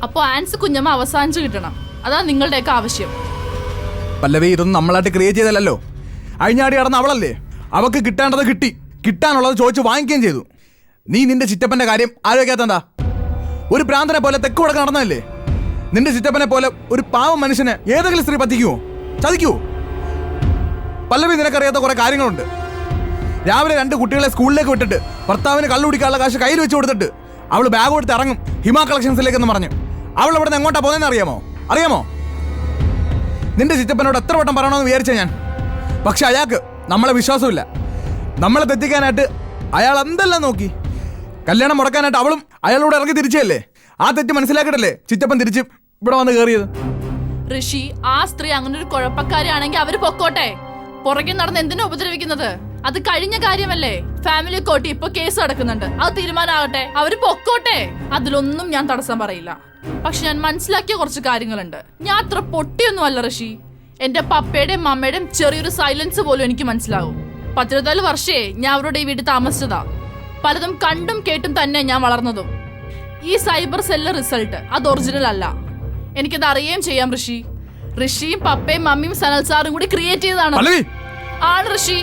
അപ്പൊ ആൻസ് കുഞ്ഞമ്മ അവസാനിച്ച് കിട്ടണം. അതാ നിങ്ങളുടെയൊക്കെ ആവശ്യം. പല്ലവി, ഇതൊന്നും നമ്മളായിട്ട് ക്രിയേറ്റ് ചെയ്തല്ലോ. അഴിഞ്ഞാടി നടന്ന അവളല്ലേ. അവക്ക് കിട്ടേണ്ടത് കിട്ടി, കിട്ടാനുള്ളത് ചോദിച്ച് വാങ്ങിക്കുകയും ചെയ്തു. നീ നിന്റെ ചിറ്റപ്പന്റെ കാര്യം ആലോചിക്കാത്തെന്താ? ഒരു ഭ്രാന്തനെ പോലെ തെക്ക് വടക്ക് നടന്നതല്ലേ. നിന്റെ ചിറ്റപ്പനെ പോലെ ഒരു പാവം മനുഷ്യനെ ഏതെങ്കിലും സ്ത്രീ പറ്റിക്കുവോ, ചതിക്കുവോ? പല്ലവി, നിനക്കറിയാത്ത കുറെ കാര്യങ്ങളുണ്ട്. രാവിലെ 2 കുട്ടികളെ സ്കൂളിലേക്ക് വിട്ടിട്ട് ഭർത്താവിന് കള്ളു കുടിക്കാനുള്ള കാശ് കയ്യിൽ വെച്ച് കൊടുത്തിട്ട് അവൾ ബാഗ് കൊടുത്ത് ഇറങ്ങും ഹിമ കളക്ഷൻസിലേക്കെന്ന് പറഞ്ഞു. അവൾ അവിടെ നിന്ന് എങ്ങോട്ടാ പോകുന്നതെന്ന് അറിയാമോ? നിന്റെ ചിറ്റപ്പനോട് എത്ര വട്ടം പറയണമെന്ന് വിചാരിച്ച ഞാൻ. പക്ഷെ അയാൾക്ക് നമ്മളെ വിശ്വാസമില്ല. നമ്മളെ തെറ്റിക്കാനായിട്ട് അയാൾ എന്തെല്ലാം നോക്കി. കല്യാണം മുടക്കാനായിട്ട് അവളും അയാളോട് ഇറങ്ങി തിരിച്ചല്ലേ. ആ തെറ്റ് മനസ്സിലാക്കിയിട്ടല്ലേ ചിറ്റപ്പൻ തിരിച്ച് ഇവിടെ വന്ന് കയറിയത്. ഋഷി, ആ സ്ത്രീ അങ്ങനെ ഒരു കുഴപ്പക്കാരിയാണെങ്കിൽ അവര് പൊക്കോട്ടെ. പുറകെ നടന്ന് എന്തിനാ ഉപദ്രവിക്കുന്നത്? അത് കഴിഞ്ഞ കാര്യമല്ലേ. ഫാമിലി കോർട്ട് ഇപ്പൊ കേസ് നടക്കുന്നുണ്ട്. അത് തീരുമാനമാകട്ടെ, അവര് പൊക്കോട്ടെ. അതിലൊന്നും ഞാൻ തടസ്സം പറയില്ല. പക്ഷെ ഞാൻ മനസ്സിലാക്കിയ കുറച്ച് കാര്യങ്ങളുണ്ട്. ഞാൻ അത്ര പൊട്ടിയൊന്നും അല്ല ഋഷി. എന്റെ പപ്പയുടെയും മമ്മയുടെയും ചെറിയൊരു സൈലൻസ് പോലും എനിക്ക് മനസ്സിലാവും. 14 വർഷേ ഞാൻ അവരുടെ ഈ വീട്ടിൽ താമസിച്ചതാ. പലതും കണ്ടും കേട്ടും തന്നെ ഞാൻ വളർന്നതും. ഈ സൈബർ സെല്ല് റിസൾട്ട് അത് ഒറിജിനൽ അല്ല. എനിക്കത് അറിയുകയും ചെയ്യാം ഋഷിയും പപ്പയും മമ്മിയും സനൽ സാറും കൂടി ക്രിയേറ്റ് ചെയ്തതാണ്. ആണ് ഋഷി.